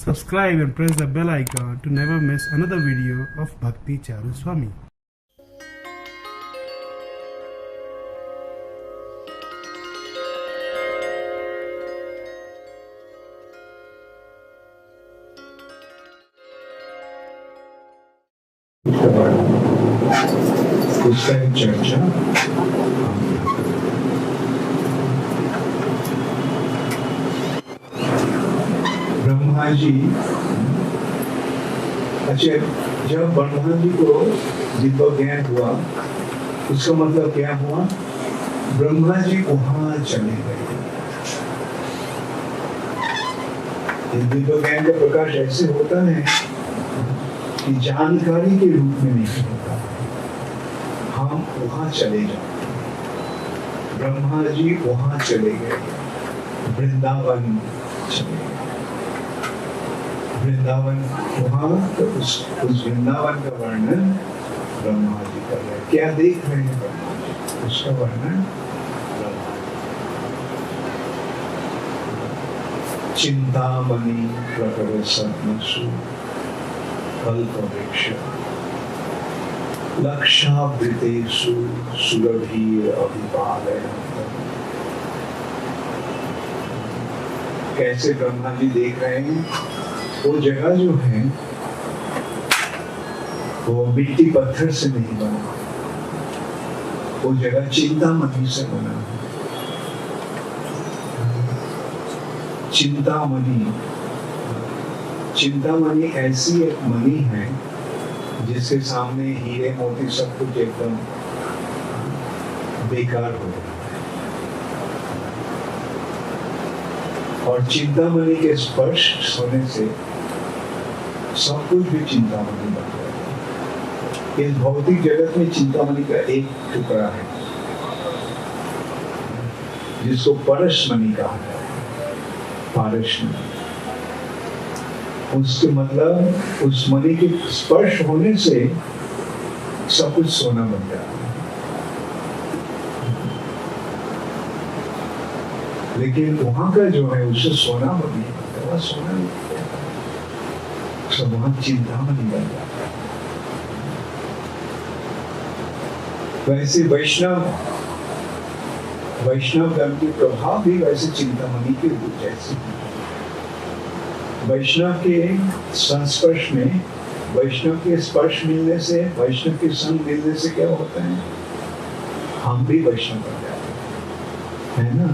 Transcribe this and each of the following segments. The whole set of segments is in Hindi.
Subscribe and press the bell icon to never miss another video of Bhakti Charu Swami. चर्चा ब्रह्मा जी, अच्छा, जब ब्रह्मा जी को दिव्य ज्ञान हुआ उसका मतलब क्या हुआ? ब्रह्मा जी वहां चले गए। दिव्य ज्ञान का प्रकाश ऐसे होता है कि जानकारी के रूप में नहीं होता, हम वहां चले जाते। ब्रह्मा जी वहां चले गए, वृंदावन चले गए। वृंदावन वहां तो उस वृंदावन का वर्णन ब्रह्मा जी कर रहे हैं। क्या देख रहे हैं ब्रह्मा जी? उसका वर्णन ब्रह्मा जी। चिंतामणि प्रकट सत्मसु कल्पवृक्ष लक्षावृतेषु सुरभीर अभिपालयन्तम्। कैसे ब्रह्मा जी देख रहे हैं? वो जगह जो है वो मिट्टी पत्थर से नहीं बना, वो जगह चिंतामणि से बना है। चिंतामणि, चिंतामणि ऐसी एक मणि है जिसके सामने हीरे मोती सब कुछ एकदम बेकार हो गया। और चिंतामणि के स्पर्श होने से सब कुछ भी चिंतामणि बन गया। इस भौतिक जगत में चिंतामणि का एक टुकड़ा है जिसको परसमणि कहा जाता है। पारसमणि, उसके मतलब उस मणि के स्पर्श होने से सब कुछ सोना बन जाता है। लेकिन वहां का जो है उससे सोना बन गया, सोना नहीं, सब वहां चिंतामणि बन जाता है। वैसे वैष्णव धर्म के प्रभाव भी वैसे चिंतामणि के रूप जैसे। वैष्णव के संस्पर्श में, वैष्णव के स्पर्श मिलने से, वैष्णव के संग मिलने से क्या होता है? हम भी वैष्णव बन जाते हैं, है ना?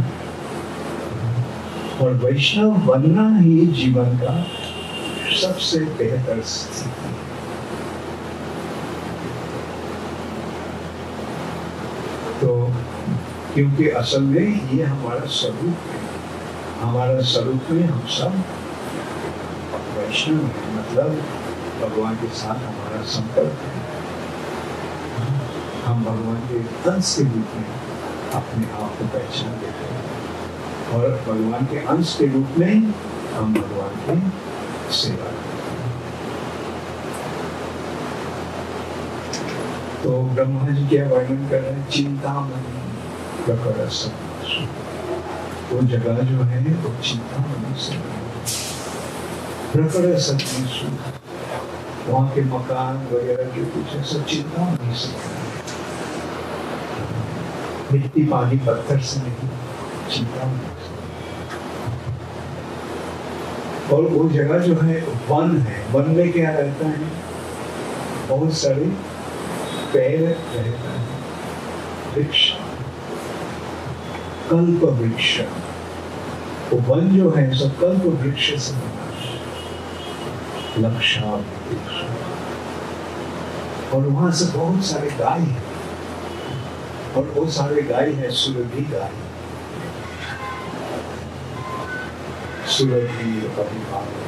और वैष्णव बनना ही जीवन का सबसे बेहतर स्थिति। तो क्योंकि असल में ये हमारा स्वरूप है, हमारा स्वरूप में हम सब वैष्णव है, मतलब भगवान के साथ हमारा संपर्क है। हम भगवान के अंश के रूप में अपने आप को पहचान देते हैं और भगवान के अंश के रूप में हम भगवान की सेवा करते हैं। तो ब्रह्मा जी क्या वर्णन कर रहे हैं? चिंतामणि प्रकट सत्मसु, वो जगह जो है वो चिंतामणि से प्रकट सत्मसु, वहाँ के मकान वगैरह जो कुछ है सब चिंतामणि से, मिट्टी पानी पत्थर से नहीं, चिंतामणि से। और वो जगह जो है वन है। वन में क्या रहता है? बहुत सारे पेड़ रहता है, वृक्ष, कल्प वृक्ष। वो वन जो है सब कल्प वृक्ष से बना है, लक्षावृक्ष। और वहां से बहुत सारे गाय है, और वो सारे गाय है सुरभि गाय, सुरभि अभिपालय।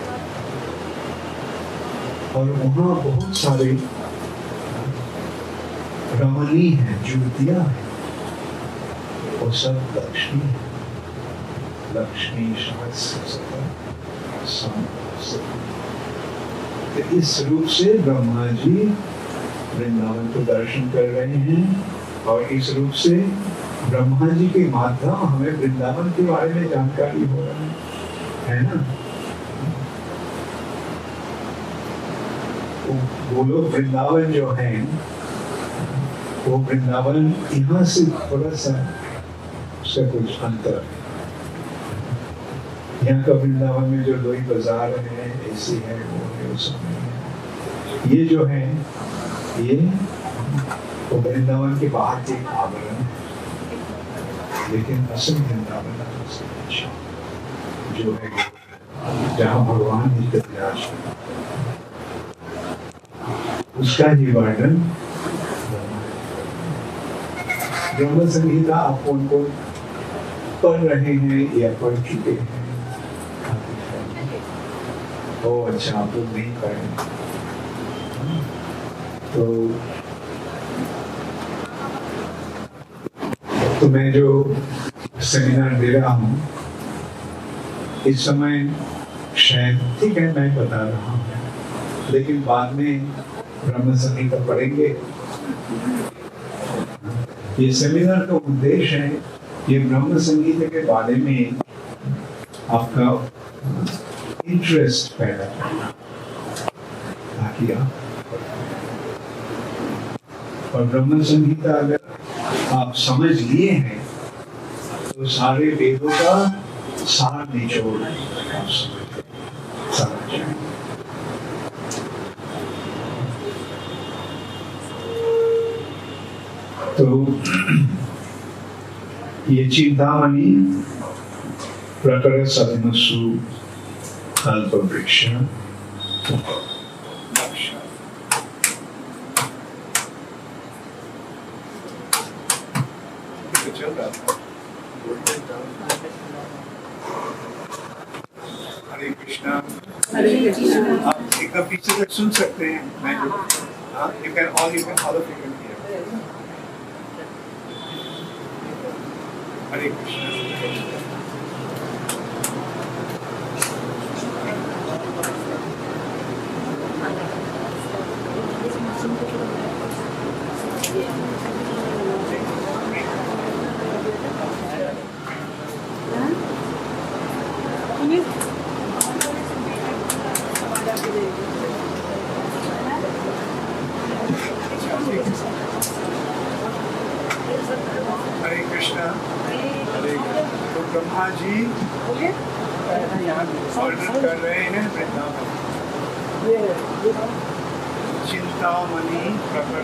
और वहां बहुत सारे रमणी है, युवतियां है, और सब लक्ष्मी है, लक्ष्मी तो इस रूप से ब्रह्मा जी वृंदावन को दर्शन कर रहे हैं। और इस रूप से ब्रह्मा जी के माध्यम हमें वृंदावन के बारे में जानकारी हो रहा है ना। वो लोग वृंदावन जो है, वो वृंदावन यहाँ से थोड़ा सा उसका कुछ अंतर है। यहाँ का वृंदावन में जो लोई बाजार है, ऐसी है, वो है, सब है। ये जो है, ये वो वृंदावन के बाहर के आवरण, लेकिन असल वृंदावन जो है, जहाँ भगवान नित्य विराज है, उसका ही वर्णन ब्रह्म संहिता आप उनको पढ़ रहे हैं या पढ़ चुके हैं। ओ अच्छा, आप लोग नहीं पढ़े तो मैं जो सेमिनार दे रहा हूँ इस समय, शायद ठीक है मैं बता रहा हूँ, लेकिन बाद में ब्रह्म संहिता पढ़ेंगे। ये सेमिनार का उद्देश्य है ये ब्रह्म संगीत के बारे में आपका इंटरेस्ट पैदा करना, ताकि और ब्रह्म संगीता अगर आप समझ लिए हैं तो सारे वेदों का सार निचोड़ आप समझ जाएंगे। तो ये चिंतामणि प्रकर सद्मसु कल्पवृक्ष, हरे कृष्णा। आप एक पीछे तक सुन सकते हैं, मैं you can all of you can hear. हरे कृष्णा। हरे कृष्णा। तो ब्रह्मा जी वर्णन कर रहे हैं वृंदावन, चिंतामणि प्रकर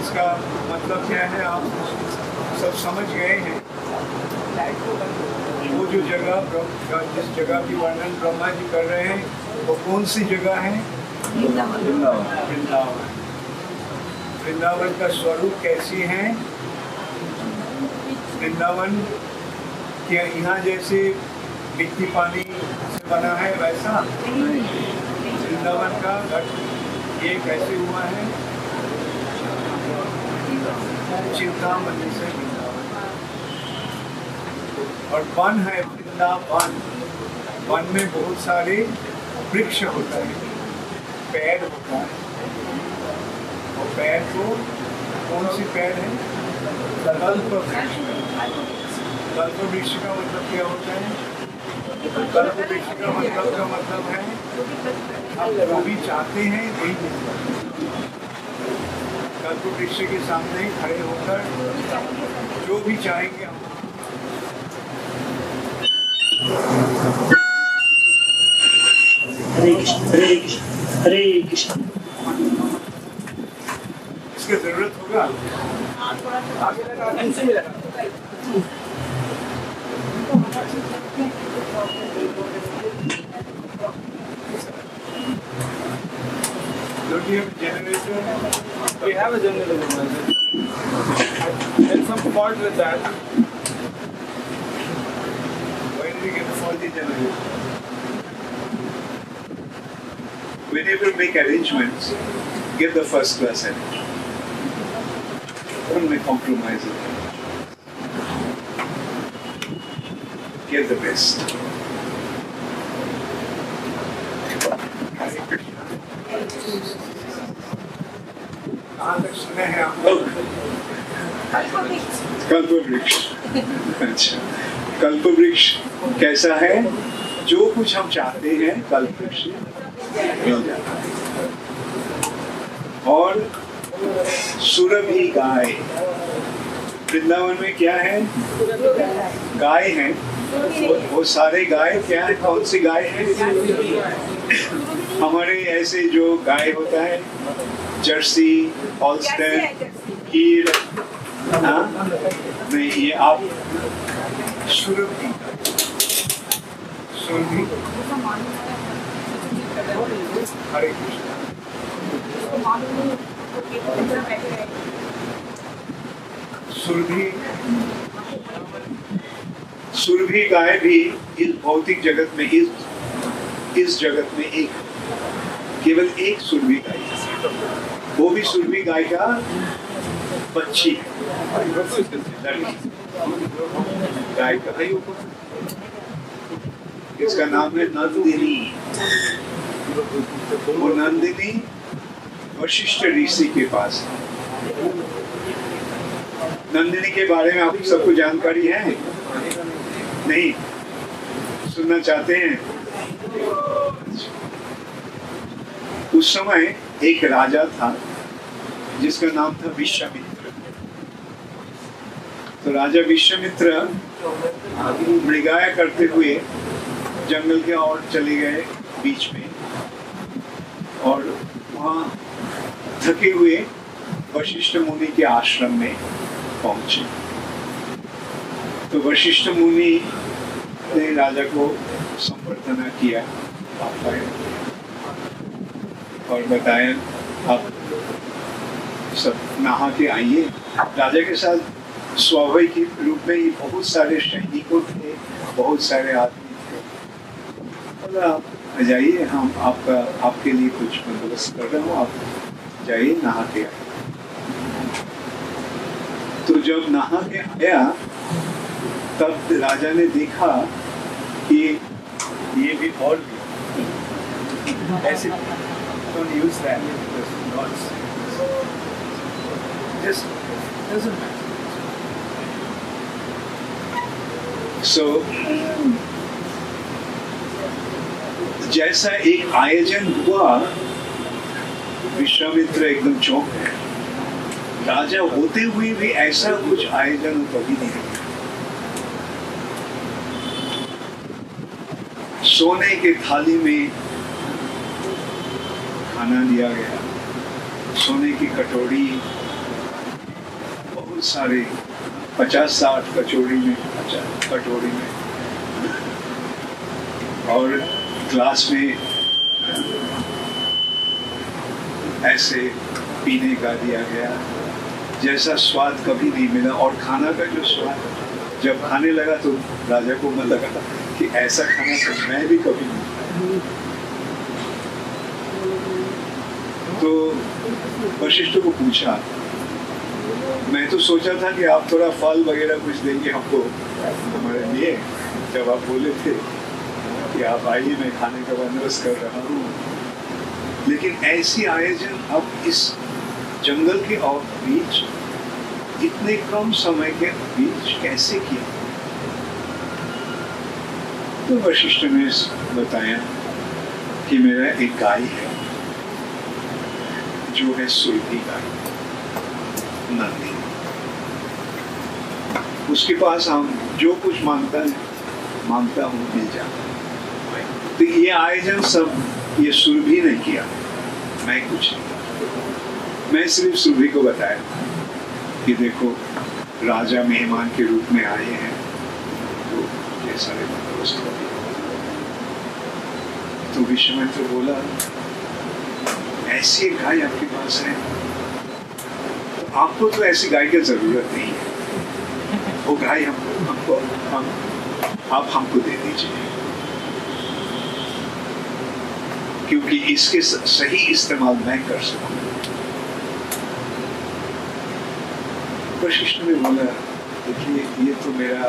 इसका मतलब क्या है, आप सब समझ गए हैं। वो जो जगह, जिस जगह की वर्णन ब्रह्मा जी कर रहे हैं, वो कौन सी जगह है? वृंदावन। वृंदावन का स्वरूप कैसी है? वृंदावन क्या यहाँ जैसे मिट्टी पानी से बना है वैसा? वृंदावन का घट ये कैसे हुआ है? चिंतामणि से वृंदावन। और वन है वृंदावन, वन में बहुत सारे वृक्ष होता है, पेड़ होता है। और पेड़ को कौन सी पेड़ है? कल्प वृक्ष। कल्प वृक्ष का मतलब क्या होता है? कल्प वृक्ष का मतलब है आप जो भी चाहते हैं वही मिलता है। कल्प वृक्ष के सामने खड़े होकर जो भी चाहेंगे हम। हरे कृष्ण हरे कृष्ण हरे कृष्ण। इसकी जरूरत होगा Don't you have a generator? We have a generator. There's some fault with that. Why did you get a faulty generator? Whenever you make arrangements, get the first class arrangement. Don't make compromises. Get the best. Hare Krishna. कहाँ तक सुने हैं आप लोग? कल्पवृक्ष। अच्छा, कल्प वृक्ष कैसा है? जो कुछ हम चाहते हैं कल्प वृक्ष मिल जाता है। और सुरभि गाय, वृंदावन में क्या है? गाय है। वो सारे गाय क्या है? कौन सी गाय है? हमारे ऐसे जो गाय होता है, जर्सी, हॉल्स्टेन, हीर, हाँ? नहीं, ये आप सुरभि, सुरभि। हरे कृष्ण। सुरभि, सुरभि गाय भी इस भौतिक जगत में, इस जगत में एक, केवल एक सुरभि गाय है। वो भी सुरभि गाय का बच्ची है, गाय का। इसका नाम है नंदिनी। वो नंदिनी वशिष्ठ ऋषि के पास है। नंदिनी के बारे में आप सबको जानकारी है? नहीं? सुनना चाहते हैं? उस समय एक राजा था जिसका नाम था विश्वामित्र। तो राजा विश्वामित्र मृगाया करते हुए जंगल के और चले गए बीच में, और वहाँ थके हुए वशिष्ठ मुनि के आश्रम में पहुंचे। तो वशिष्ठ मुनि ने राजा को संबर्धना किया और बताया आप सब नहा के आइए। राजा के साथ स्वाभाविक रूप में ही बहुत सारे सैनिकों थे, बहुत सारे आदमी थे। बोला आप जाइए, हम आपके लिए कुछ बंदोबस्त कर रहा हूँ, आप जाइए नहा के आइए। तो जब नहा के आया तब राजा ने देखा कि ये भी और भी ऐसे don't use that because not just doesn't matter. So जैसा एक आयोजन हुआ, विश्वामित्र एकदम चौंक गए। राजा होते हुए भी ऐसा कुछ आयोजन कभी नहीं हुआ। सोने के थाली में खाना दिया गया, सोने की कटोरी, बहुत सारे 50-60 कटोरी में, और ग्लास में ऐसे पीने का दिया गया जैसा स्वाद कभी नहीं मिला। और खाना का जो स्वाद जब खाने लगा तो राजा को मन लगा कि ऐसा खाना तो मैं भी कभी नहीं। तो वशिष्ठ को पूछा, मैं तो सोचा था कि आप थोड़ा फल वगैरह कुछ देंगे हमको हमारे लिए, जब आप बोले थे कि आप आइए मैं खाने का बंदोबस्त कर रहा हूँ। लेकिन ऐसी आयोजन अब इस जंगल के और बीच इतने कम समय के बीच कैसे किया? तो वशिष्ठ ने बताया कि मेरा एक गाय है जो है सुरभि गाय, नंदी। उसके पास हम जो कुछ मांगता हूँ मिल जाता। तो ये आयोजन सब ये सुरभि ने किया, मैं कुछ नहीं। मैं सिर्फ सुरभि को बताया कि देखो राजा मेहमान के रूप में आए हैं, तो ये सारे बंदोबस्त हो गए। तो विश्वामित्र बोला, ऐसी गाय आपके पास है तो आपको तो ऐसी गाय की जरूरत नहीं है, वो गाय आप हमको दे दीजिए, क्योंकि इसके सही इस्तेमाल मैं कर सकूं। वशिष्ठ ने बोला, देखिए ये तो मेरा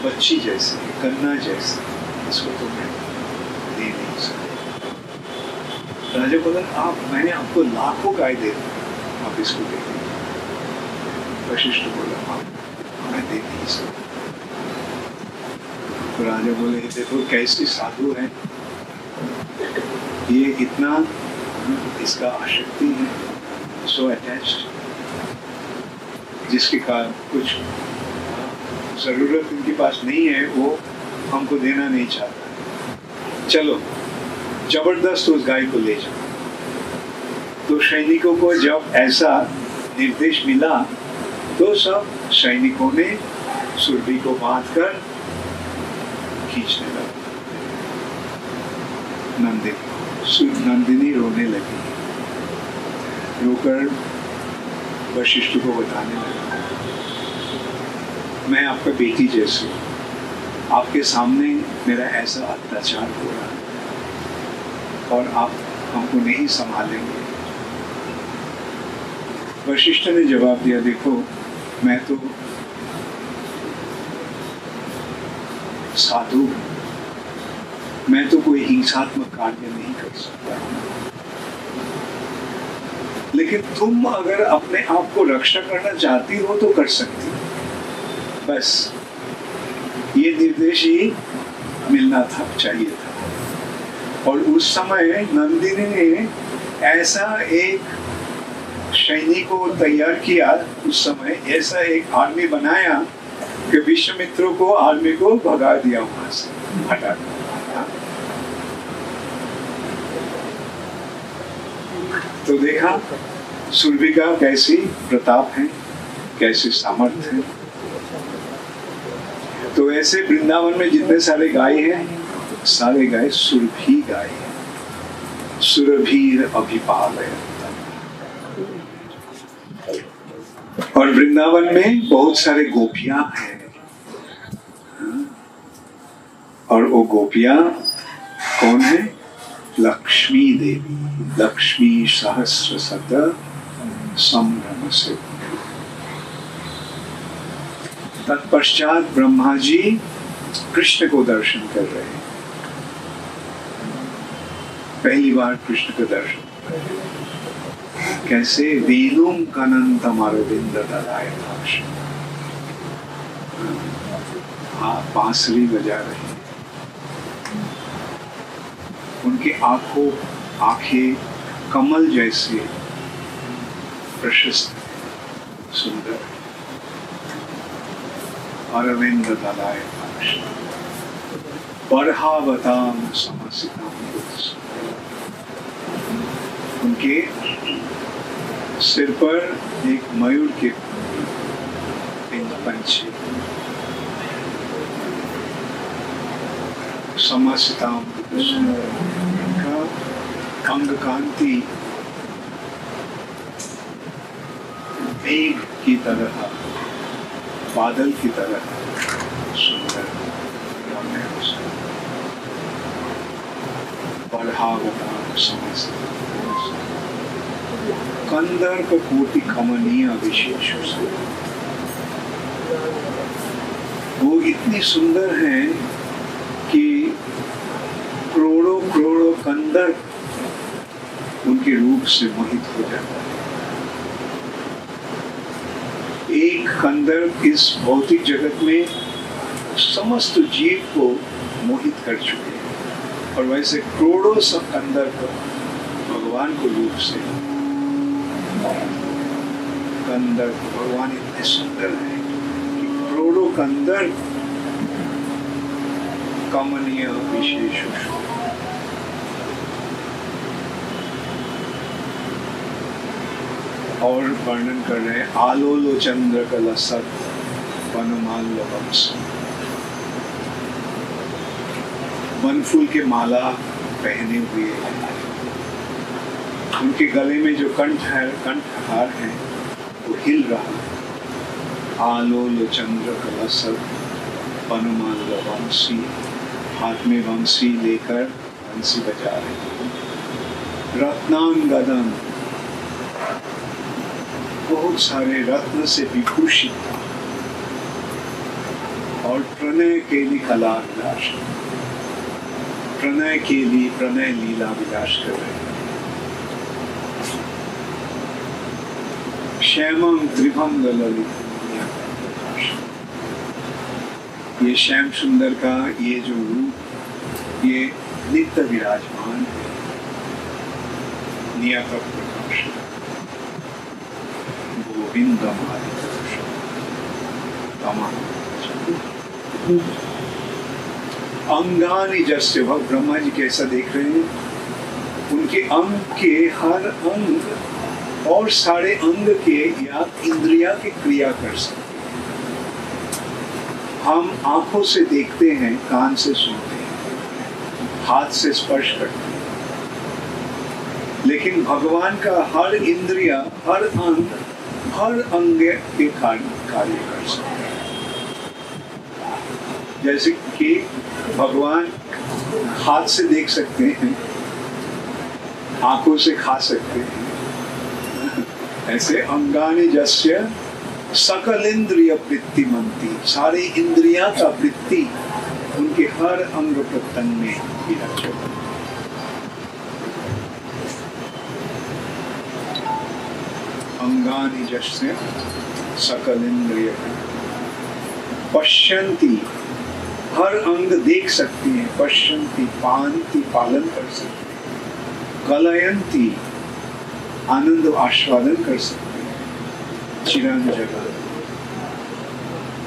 बच्ची जैसे, कन्ना जैसे, इसको तो मैं दे नहीं सकता। राजा बोला, मैंने आपको लाखों गाय दे दी, आप इसको दे दीजिए। वशिष्ठ बोला, मैं दे नहीं सकता। तो राजा बोले देखो कैसे साधु है, ये इतना इसका आसक्ति है, सो अटैच्ड, जिसके कारण कुछ जरूरत इनके पास नहीं है वो हमको देना नहीं चाहता। चलो जबरदस्त उस गाय को ले जाओ। तो सैनिकों को जब ऐसा निर्देश मिला तो सब सैनिकों ने सुरभि को बांधकर खींचने लगा। नंदिनी रोने लगी, रोकर वशिष्ठ को बताने लगा, मैं आपका बेटी जैसी हूँ, आपके सामने मेरा ऐसा अत्याचार हो रहा है और आप हमको नहीं संभालेंगे। वशिष्ठ ने जवाब दिया, देखो मैं तो साधु हूं, मैं तो कोई हिंसात्मक कार्य नहीं कर सकता, लेकिन तुम अगर अपने आप को रक्षा करना चाहती हो तो कर सकती हो। बस ये निर्देश ही मिलना था, चाहिए था। और उस समय नंदिनी ने ऐसा एक सैनिक को तैयार किया, उस समय ऐसा एक आर्मी बनाया कि विश्वामित्रों को आर्मी को भगा दिया, वहां से हटा दिया। तो देखा सुरभि का कैसी प्रताप है, कैसे सामर्थ्य है। तो ऐसे वृंदावन में जितने सारे गाय हैं, सारे गाय सुरभि गाय है, सुरभीर अभिपाल है। और वृंदावन में बहुत सारे गोपियां हैं, और वो गोपियां कौन है? लक्ष्मी देवी, लक्ष्मी सहस्र शत संभ्रम से। तत्पश्चात ब्रह्मा जी कृष्ण को दर्शन कर रहे हैं, पहली बार कृष्ण का दर्शन कर रहे हैं। कैसे? वेणुम कनंतम अरविंद ददाय भाष, बांसुरी बजा रहे हैं। उनके आंखें कमल जैसे प्रशस्त, सुंदर। अरविंद ददाय भाष बरहावताम समसिताम, उनके सिर पर एक मयूर के पंछी, समसिताम, उनका अंग कांति मेघ की तरह, बादल की तरह सुंदर, बढ़ावता समस्त कंदर्प कोटि कमनीय विशेष। वो इतनी सुंदर है कि करोड़ों करोड़ों कंदर्प उनके रूप से मोहित हो जाता है। एक कंदर्प इस भौतिक जगत में समस्त जीव को मोहित कर चुके हैं, और वैसे करोड़ों सब कंदर्प भगवान को रूप से, कंदर्प भगवान इतने सुंदर है कि करोड़ों कंदर्प कमनीय विशेष। और वर्णन कर रहे हैं, आलोलो चंद्र कलसत वनमाल्य वंश, वनफूल के माला पहने हुए हैं। उनके गले में जो कंठहार है वो हिल रहा है। आलोलो चंद्र कलसत वनमाल्य वंशी, हाथ में वंशी लेकर वंशी बजा रहे हैं। रत्नांगदन, बहुत सारे रत्न से विभूषित, और प्रणय के लिए कला विलास, प्रणय के लिए प्रणय लीला विलास कर रहे हैं। श्यामं त्रिभंग ललित, ये श्याम सुंदर का ये जो रूप ये नित्य विराजमान है, नियत प्रकाश गोविंदम अंगानि जस्य, वह ब्रह्मा जी कैसा देख रहे हैं, उनके अंग के हर अंग और सारे अंग के या इंद्रिया की क्रिया कर सकते हैं। हम आंखों से देखते हैं, कान से सुनते हैं, हाथ से स्पर्श करते हैं, लेकिन भगवान का हर इंद्रिया, हर अंग के कार्य कर सकते हैं। जैसे कि भगवान हाथ से देख सकते हैं, आंखों से खा सकते हैं, ऐसे अंगानि जस्य सकल इंद्रिय वृत्ति मनती, सारे इंद्रिया का वृत्ति उनके हर अंग प्रत्यंग में विराजमान। अंगानि जस्य सकल इंद्रिय पश्यन्ति, हर अंग देख सकती है, पश्यन्ति पांति पालन कर सकती है, कलयन्ति आनंद आस्वादन कर सकते हैं, चिरंजन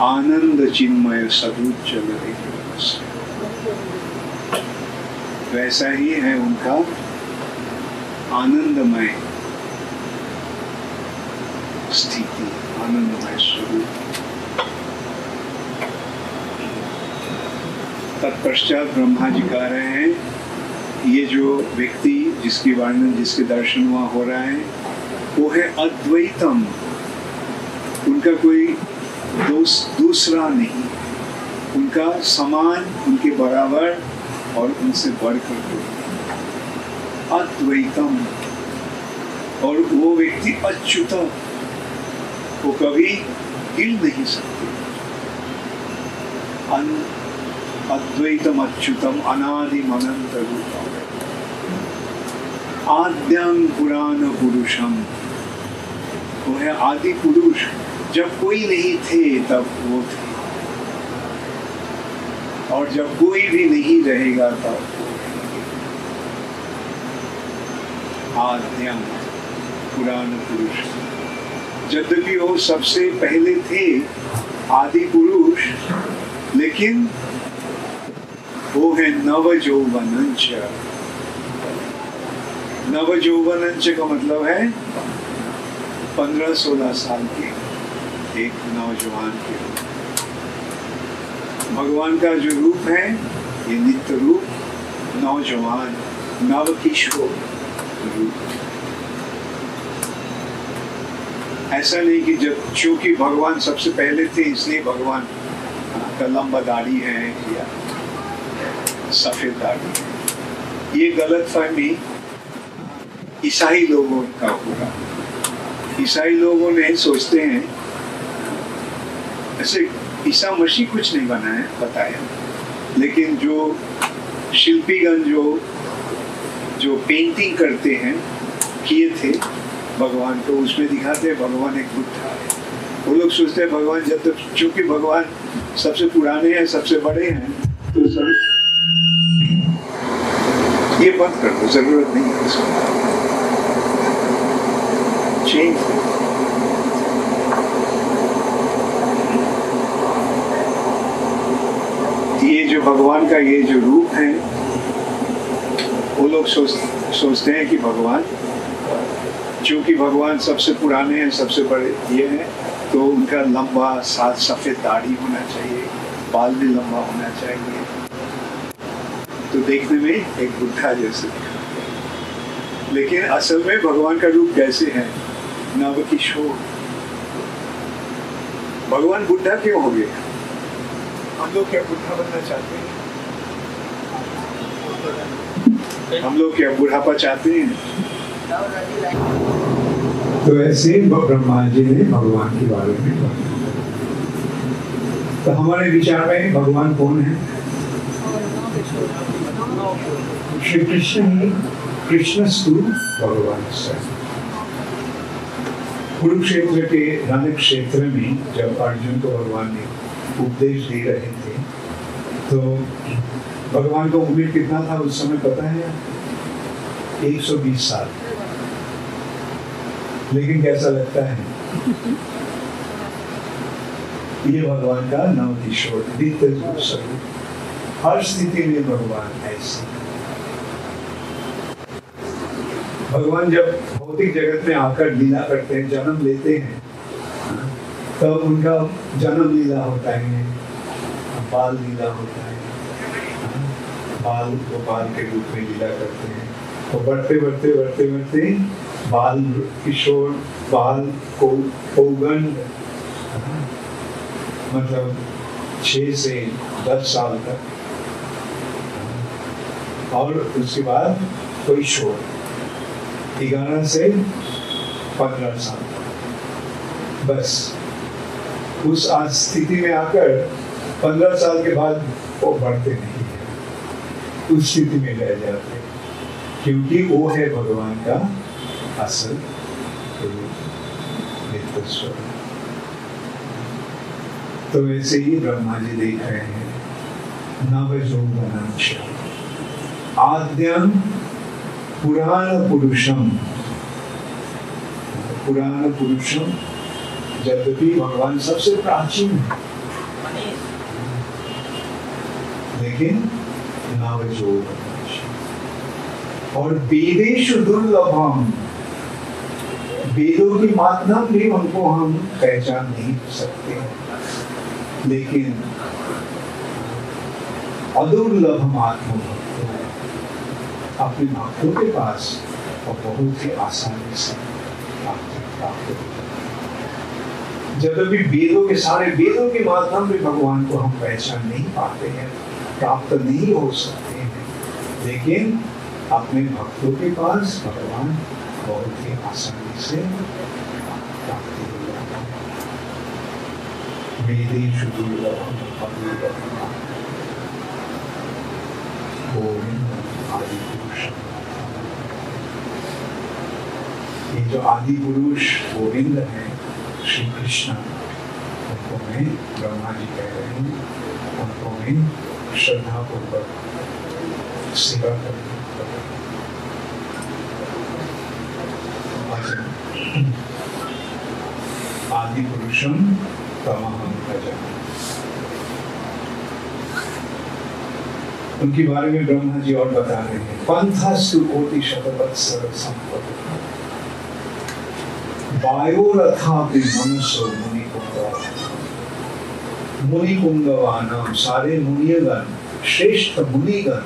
आनंद चिन्मय सदुज्जल वैसा ही है उनका आनंदमय स्थिति, आनंदमय स्वरूप। तत्पश्चात ब्रह्मा जी कह रहे हैं ये जो व्यक्ति जिसकी वर्णन, जिसके दर्शन वहां हो रहा है, वो है अद्वैतम, उनका कोई दूसरा नहीं, उनका समान, उनके बराबर और उनसे बढ़कर कोई, अद्वैतम। और वो व्यक्ति अच्युतम, वो कभी हिल नहीं सकते। अद्वैतम अच्युतम अनादिम अनंत रूपम आद्यं पुराण पुरुषम, वो है आदि पुरुष, जब कोई नहीं थे तब वो थे, और जब कोई भी नहीं रहेगा तब वो रहेंगे। आद्यं पुराण पुरुष, यद्यपि वो सबसे पहले थे आदि पुरुष, लेकिन वो है नवजौवनंच। नवजौवनंच का मतलब है 15-16 साल के एक नौजवान के रूप। भगवान का जो रूप है ये नित्य रूप, नौजवान, नव किशोर रूप। ऐसा नहीं कि जब चूंकि भगवान सबसे पहले थे इसलिए भगवान का लंबा दाढ़ी है या सफेद दाढ़ी है, ये गलत फहमी ईसाई लोगों का होगा। ईसाई लोगों ने सोचते हैं ऐसे ईसा मसीह कुछ नहीं बना है बताया, लेकिन जो शिल्पीगण जो पेंटिंग करते हैं किए थे भगवान को, उसमें दिखाते हैं भगवान एक बुद्धा है। वो लोग सोचते हैं भगवान जब तक, चूंकि भगवान सबसे पुराने हैं, सबसे बड़े हैं, तो सब ये बंद कर दो, जरूरत नहीं है इसको चेंज। ये जो भगवान का ये जो रूप है, वो लोग सोचते हैं कि भगवान, चूंकि भगवान सबसे पुराने हैं, सबसे बड़े ये हैं, तो उनका लंबा साथ सफेद दाढ़ी होना चाहिए, बाल भी लंबा होना चाहिए, तो देखने में एक बुद्धा जैसे दिखा। लेकिन असल में भगवान का रूप कैसे है? नवकिशोर। भगवान बुद्धा क्यों हो गए? हम लोग क्या बुद्धा बनना चाहते हैं? हम लोग क्या बुढ़ापा चाहते हैं? तो ऐसे ब्रह्मा जी ने भगवान के बारे में बताया। तो हमारे विचार में भगवान कौन है? श्री कृष्ण ही, कृष्णस्तु भगवान से। कुरुक्षेत्र के रण क्षेत्र में जब अर्जुन को भगवान ने उपदेश दे रहे थे, तो भगवान का उम्र कितना था उस समय पता है? 120 साल। लेकिन कैसा लगता है? ये भगवान का नव किशोर नित्य रूप स्वरूप। हर स्थिति में भगवान ऐसे। भगवान जब भौतिक जगत में आकर लीला करते हैं, जन्म लेते हैं, तब उनका जन्म लीला होता है, बाल लीला होता है, बाल गोपाल के रूप में लीला करते हैं। तो बढ़ते बढ़ते बढ़ते बढ़ते बाल किशोर, बाल पौगंड, मतलब 6 से 10 साल तक, और उसके बाद कोई शोर 11 से 15 साल तक। बस उस स्थिति में आकर 15 साल के बाद वो बढ़ते नहीं है, उस स्थिति में रह जाते, क्योंकि वो है भगवान का असल नित्य स्वरूप। तो वैसे ही ब्रह्मा जी देख रहे हैं, नवयौवनम आद्यम पुराण पुरुषम। पुराण पुरुषम, यद्यपि भगवान सबसे प्राचीन है, लेकिन नवयौवनम और वेदेषु दुर्लभम। वेदों की माध्यम भी उनको हम पहचान नहीं सकते, लेकिन अदुर्लभ आत्म भक्तों, अपने भक्तों के पास और बहुत ही आसानी से प्राप्त होता है। जब भी वेदों के सारे वेदों के माध्यम में भगवान को हम पहचान नहीं पाते हैं, प्राप्त नहीं हो सकते हैं, लेकिन अपने भक्तों के पास भगवान बहुत ही आसानी से प्राप्ति हो जाता है। वेदेषु दुर्लभम गोविंद आदि पुरुष। ये जो आदि पुरुष गोविंद है श्री कृष्ण, उनको मैं ब्रह्मा जी कह रहे हैं, उनको मैं श्रद्धा पूर्वक सेवा करनी। आदि पुरुषम तमहं भजामि। उनके बारे में ब्रह्मा जी और बता रहे हैं, पंथस्तु कोटि शतवत्सर संपत्ति वायोरथापि मनुष्यो मुनिपुंगवानाम। सारे मुनिगण, श्रेष्ठ मुनिगण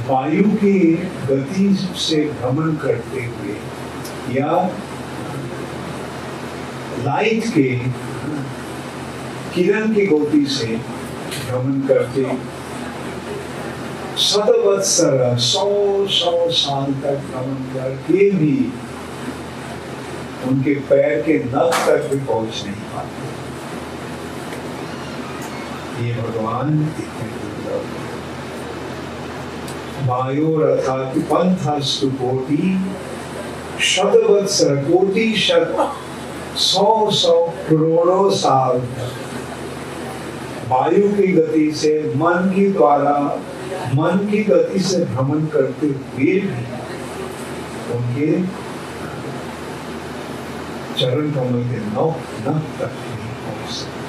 वायु की गति से भ्रमण करते हुए या लाइट के किरण की गति से भ्रमण करते, शतवत्सर 100 साल तक भ्रमण करके भी उनके पैर के नख तक भी पहुंच नहीं पाते। ये भगवान इतने दुर्लभ। वायोरथापि पंथस्तु कोटि शतवत्सर, कोटि शत 100 करोड़ों साल तक वायु की गति से, मन की गति से भ्रमण करते हुए भी उनके चरण कमल के नख तक नहीं पहुंच सकते।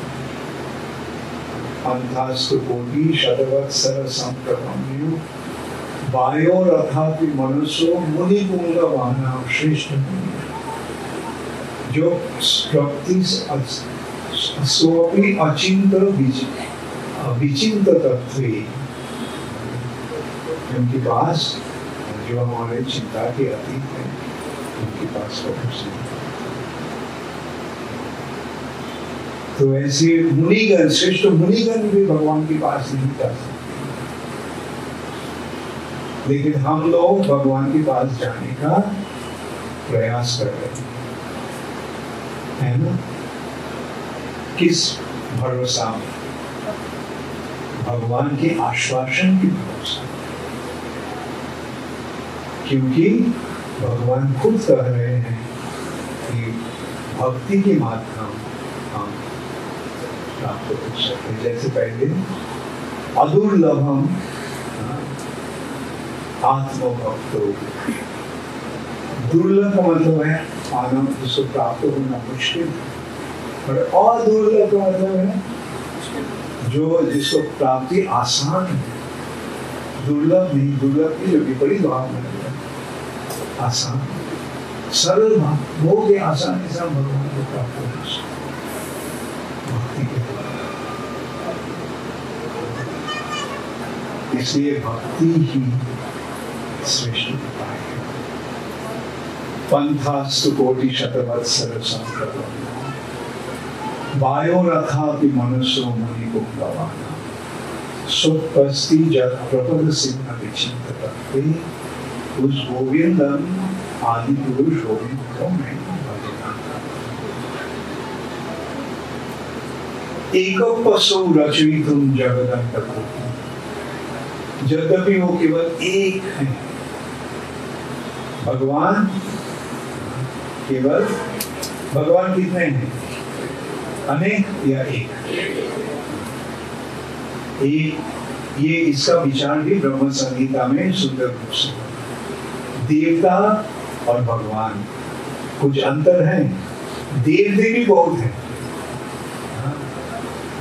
पंथास्तु कोटि शतवत्सर संप्रभम्यो वायोरथापि मनुष्यो मुनिपुंगवानाम। श्रेष्ठ मुनि जो स्वपि अचिंत विचिंत तत्व, उनके पास जो हमारे चिंता के अतीत है, उनके पास कुछ नहीं। तो ऐसे मुनिगण, श्रेष्ठ मुनिगण भी भगवान के पास नहीं जा सकते, लेकिन हम लोग भगवान के पास जाने का प्रयास कर रहे हैं, है ना? किस भरोसा में? भगवान के आश्वासन की भरोसा, क्योंकि भगवान खुद कह रहे हैं कि भक्ति के माध्यम हम प्राप्त कर सकते। जैसे पहले अदुर्लभम आत्मभक्तो, दुर्लभ का मतलब है आनंद जिसको प्राप्त होना मुश्किल, और अदुर्लभ का मतलब है जो जिसको प्राप्ति आसान है। दुर्लभ नहीं, दुर्लभ की जो विपरीत भाव में आसान, सरल भाव हो के आसानी से भगवान को प्राप्त हो भक्ति के द्वारा। इसलिए भक्ति ही श्रेष्ठ उपाय है। पंथास्तु कोटि शतवत्सर संकल्पम वायोरथापि मनुष्यो मुनि पुंगवाना सुपस्ति जत प्रपद सिंह विचिंतते उस गोविंदम आदि पुरुष गोविंद को मैं भजना। एक पशु रचयितुम जगदंत कोटि, यद्यपि वो केवल एक है भगवान, केवल भगवान कितने हैं? अनेक या एक? एक, ये इसका विचार भी ब्रह्म संहिता में सुंदर रूप से। देवता और भगवान कुछ अंतर है, देव देवी बहुत है,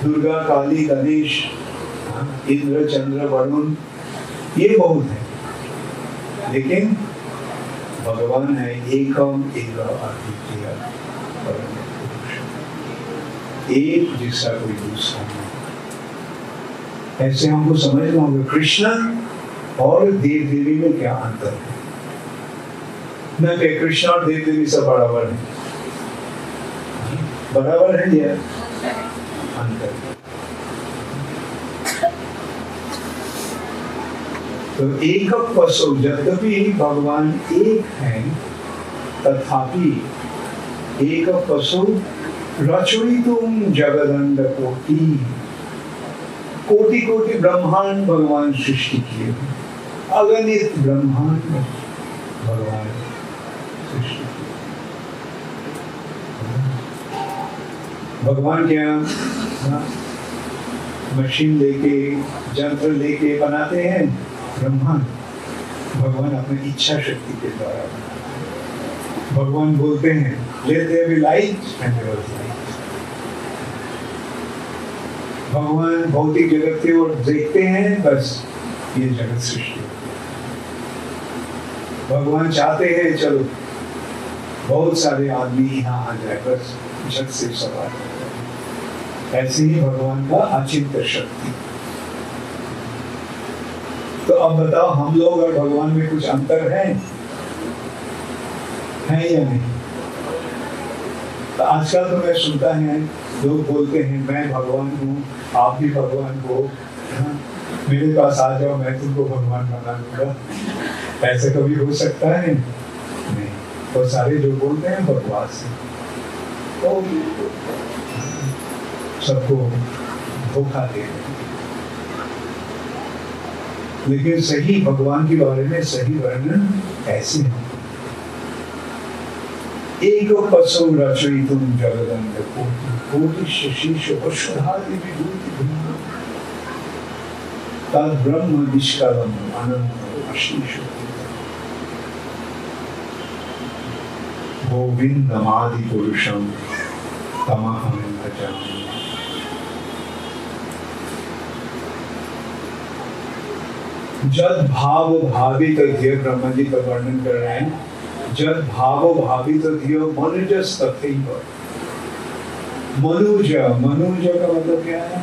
दुर्गा काली गणेश इंद्र चंद्र वरुण ये बहुत है, लेकिन भगवान है एकम एव अद्वितीय परम पुरुष, एक जिसका कोई दूसरा नहीं। ऐसे हमको समझना होगा कृष्ण और देव देवी में क्या अंतर है। न कि कृष्ण और देव देवी सब बराबर है, बराबर है या अंतर। तो एक पशु, यद्यपि भगवान एक है तथापि एक पशु रचयितुम जगदंड कोटि, कोटि कोटि ब्रह्मांड भगवान सृष्टि किए, अगणित ब्रह्मांड भगवान सृष्टि किए। भगवान क्या मशीन लेके यंत्र लेके बनाते हैं ब्रह्मांड, भगवान अपनी इच्छा शक्ति के द्वारा बनाते हैं। भगवान बोलते हैं let there be light and there was light। भगवान भौतिक जगत की ओर देखते हैं, बस ये जगत सृष्टि। भगवान चाहते हैं चलो बहुत सारे आदमी यहाँ आ जाए, बस झट से सवार हो जाए। ऐसे ही भगवान का अचिंत्य शक्ति। तो अब बताओ हम लोग और भगवान में कुछ अंतर है या नहीं? तो आजकल तो मैं सुनता है लोग बोलते हैं मैं भगवान हूँ, आप भी भगवान हो, मेरे पास आ जाओ मैं तुमको भगवान बना दूंगा। ऐसे कभी हो सकता है? नहीं। तो सारे जो बोलते हैं बकवास है, तो सबको धोखा दे रहे हैं। लेकिन सही भगवान के बारे में सही वर्णन ऐसे है। एक पशु रचयितुम जगदंड कोटि, कोटि शीश औषधादि विभूति भिन्ना तद ब्रह्म निष्कलम अनंत अशीष गोविंदमादि पुरुषम तमहं भजामि। जद भाव भावित ध्येय, ब्रह्मा जी का वर्णन कर रहे हैं। जद भाव भावित ध्येय मनुज तथैव। मनुज, मनुज का मतलब क्या है?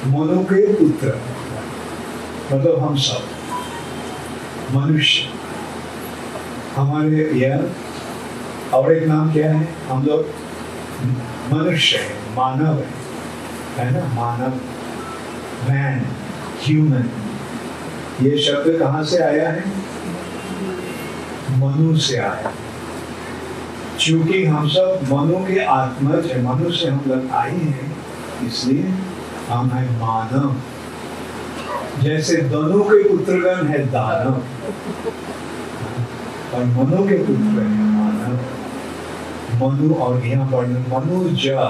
मनु के पुत्र, मतलब हम सब मनुष्य। हमारे यह और एक नाम क्या है? हम लोग मनुष्य है, मानव है ना? मानव, मैन, ह्यूमन। ये शब्द कहाँ से आया है? मनु से आया। क्योंकि हम सब मनु के आत्मज है, मनु से हम लोग आए हैं, इसलिए हम है मानव। जैसे दनु के पुत्रगण है दानव और मनु के पुत्र है मानव। मनु और यहाँ वर्णन मनु जा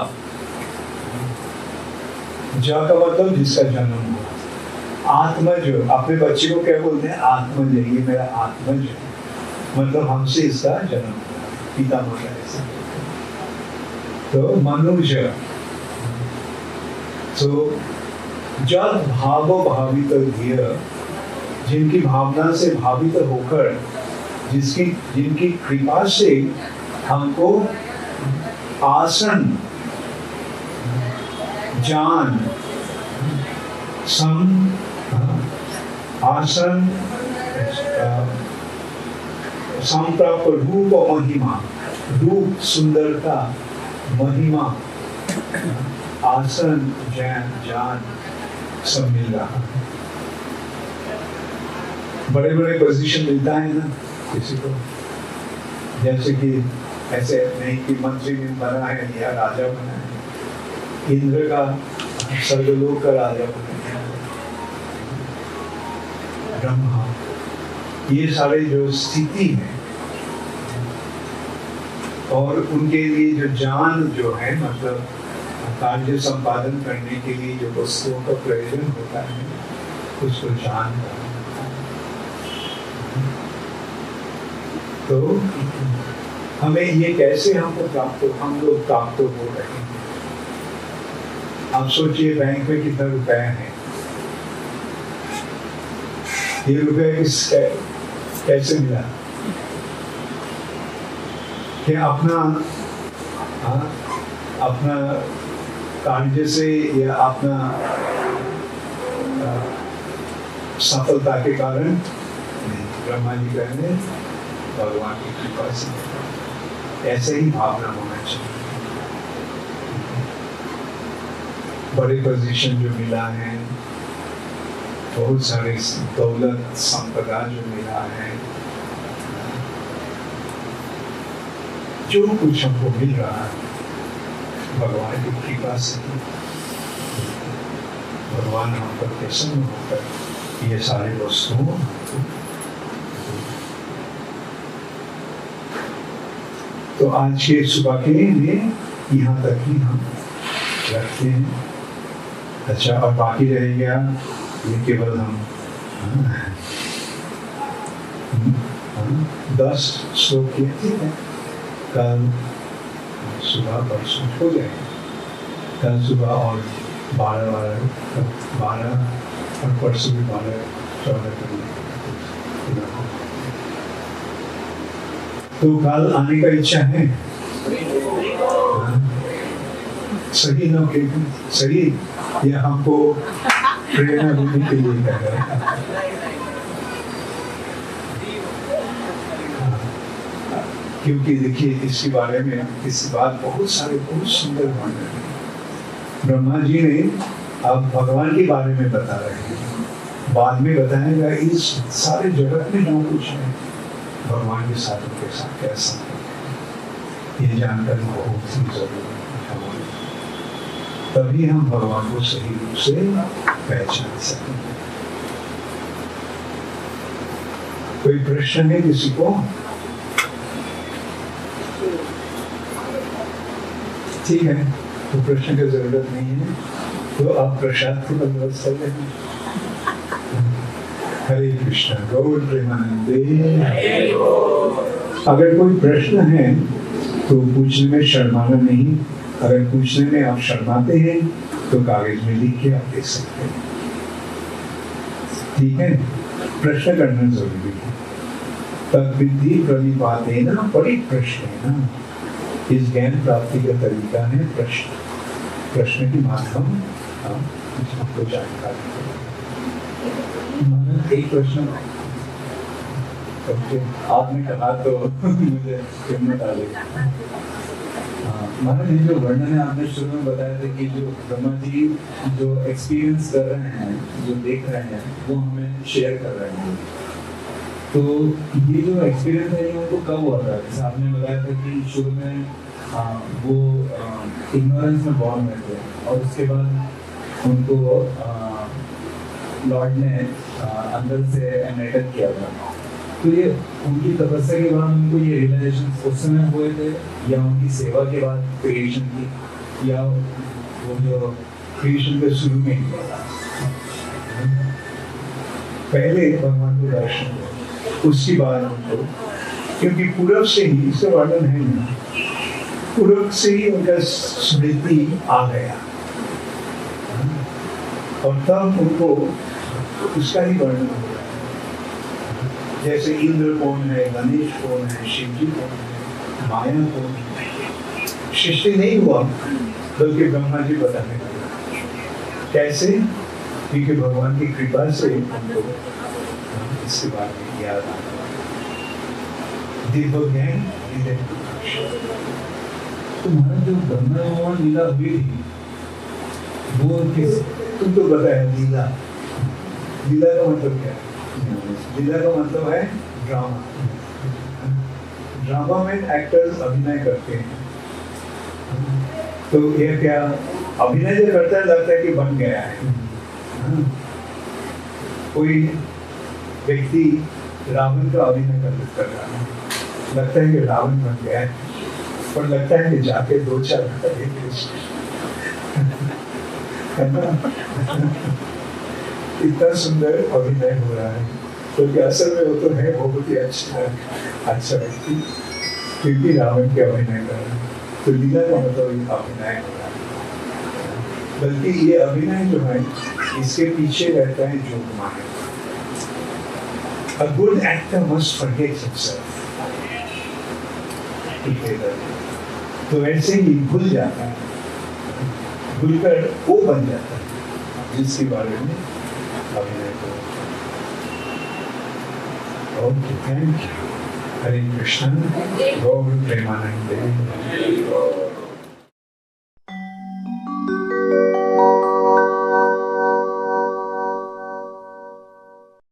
का मतलब जिसका जन्म हुआ। आत्मज, अपने बच्चे को क्या बोलते हैं? आत्मज, ये मेरा आत्मज है, मतलब हमसे इसका जन्म हुआ, पिता माता ऐसा। तो मनुज, तो जब भावो भावित धिय, जिनकी भावना से भावित होकर, जिनकी कृपा से हमको आसन, जान, आसन, संप्राप्त रूप और महिमा, रूप सुंदरता, महिमा, आसन, जान सब मिल रहा है। बड़े बड़े पोजीशन मिलता है ना किसी को, जैसे कि ऐसे नहीं कि मंत्री में बना है या राजा बना है, इंद्र का स्वर्गलोक का राजा बना है, ब्रह्मा, ये सारे जो स्थिति है और उनके लिए जो जान जो है, मतलब कार्य संपादन करने के लिए जो वस्तुओं का प्रयोजन होता है उसको जान करना। तो हमें ये कैसे हमको प्राप्त, हम लोग प्राप्त हो रहे हैं। आप सोचिए बैंक में कितना रुपया है, ये रुपया कैसे मिला? क्या अपना कार्य से या अपना सफलता के कारण नहीं, ब्रह्मा जी कहने भगवान की कृपा से। ऐसे ही भावना होना चाहिए। बड़े पोजीशन जो मिला है, बहुत सारे दौलत संपदा जो मिला है, जो कुछ हमको मिल रहा है भगवान की कृपा से, भगवान हम पर प्रसन्न होकर ये सारे वस्तुओं तो आज के सुबह के लिए यहाँ तक ही हम रखते हैं। अच्छा, और बाकी रह गया ये केवल हम 10 श्लोक किए, ठीक है, कल सुबह परसों हो जाएगा, कल सुबह और 12 और परसों भी 12-14 करेंगे। तो कल आने का इच्छा है? सही ना, सही, या हमको प्रेरणा देने के लिए कह रहा है? क्योंकि देखिए इसके बारे में इस बात बहुत सुंदर वर्णन है। ब्रह्मा जी ने अब भगवान के बारे में बता रहे हैं, बाद में बताएगा इस सारे जगत में जो कुछ है भगवान के साथ कैसा है, ये जानकर बहुत ही जरूरी है। तभी हम भगवान को सही रूप से पहचान सकेंगे। कोई प्रश्न है किसी को? ठीक है, तो प्रश्न की जरूरत नहीं है, तो आप प्रसाद की बंदोबस्त कर लेंगे। हरे कृष्ण, गौर प्रेमानंदे। अगर कोई प्रश्न है तो पूछने में शर्माना नहीं। अगर पूछने में आप शर्माते हैं तो कागज में लिख के आप दे सकते हैं, ठीक है। प्रश्न करना जरूरी है। तद्विधि प्रणिपातेन परिप्रश्नेन, इस ज्ञान प्राप्ति का तरीका है प्रश्न के माध्यम आपको जानकारी। एक प्रश्न आपने कहा तो मुझे हिम्मत आ गई। महाराज, ये जो वर्णन है आपने शुरू में बताया था कि जो ब्रह्मा जी जो एक्सपीरियंस कर रहे हैं, जो देख रहे हैं, वो हमें शेयर कर रहे हैं। तो ये जो एक्सपीरियंस है ये उनको कब हुआ था? जैसे आपने बताया था कि शुरू में वो इग्नोरेंस में बॉर्न हुए थे और उसके बाद उनको लॉर्ड ने अंदर से एनलाइटन किया था। तो ये उनकी तपस्या के बाद उनको ये रियलाइजेशन उस समय हुए थे, या उनकी सेवा के बाद क्रिएशन की, या वो जो क्रिएशन के शुरू में ही हुआ था? पहले भगवान को दर्शन हुआ, उसके बाद उनको, क्योंकि पूर्व से ही, इसका वर्णन है ना, पूर्व से ही उनका स्मृति आ गया और तब उनको उसका ही वर्णन हो रहा है। जैसे इंद्र कौन है, गणेश कौन है, शिव जी कौन है, माया कौन है। सृष्टि नहीं हुआ बल्कि ब्रह्मा जी बताने लगे। कैसे? क्योंकि भगवान की कृपा से उनको इसके बारे में याद आ गया। दिव्य ज्ञान, दिव्य प्रकाश। तुम्हारा जो ब्रह्मा भगवान लीला हुई थी वो किस, तुमको बताया लीला। लीला का मतलब क्या है? लीला का मतलब है ड्रामा। ड्रामा में एक्टर्स अभिनय करते हैं। तो ये क्या अभिनय जो करता है लगता है कि बन गया है। कोई व्यक्ति रावण का अभिनय कर रहा है, लगता है कि रावण बन गया है, पर लगता है कि जाके 2-4 इतना सुंदर अभिनय हो रहा है, क्योंकि असल में वो तो है बहुत ही अच्छा व्यक्ति, क्योंकि रावण के अभिनय कर रहा है। तो लीला का मतलब एक अभिनय हो रहा है, बल्कि ये अभिनय जो है इसके पीछे रहता है जोग माया। A good actor must forget himself. तो ऐसे ही भूल जाता है, भूलकर वो बन जाता है जिसके बारे में अभिनय करो। Okay, thank you. Hare Krishna, Gaur Premanand.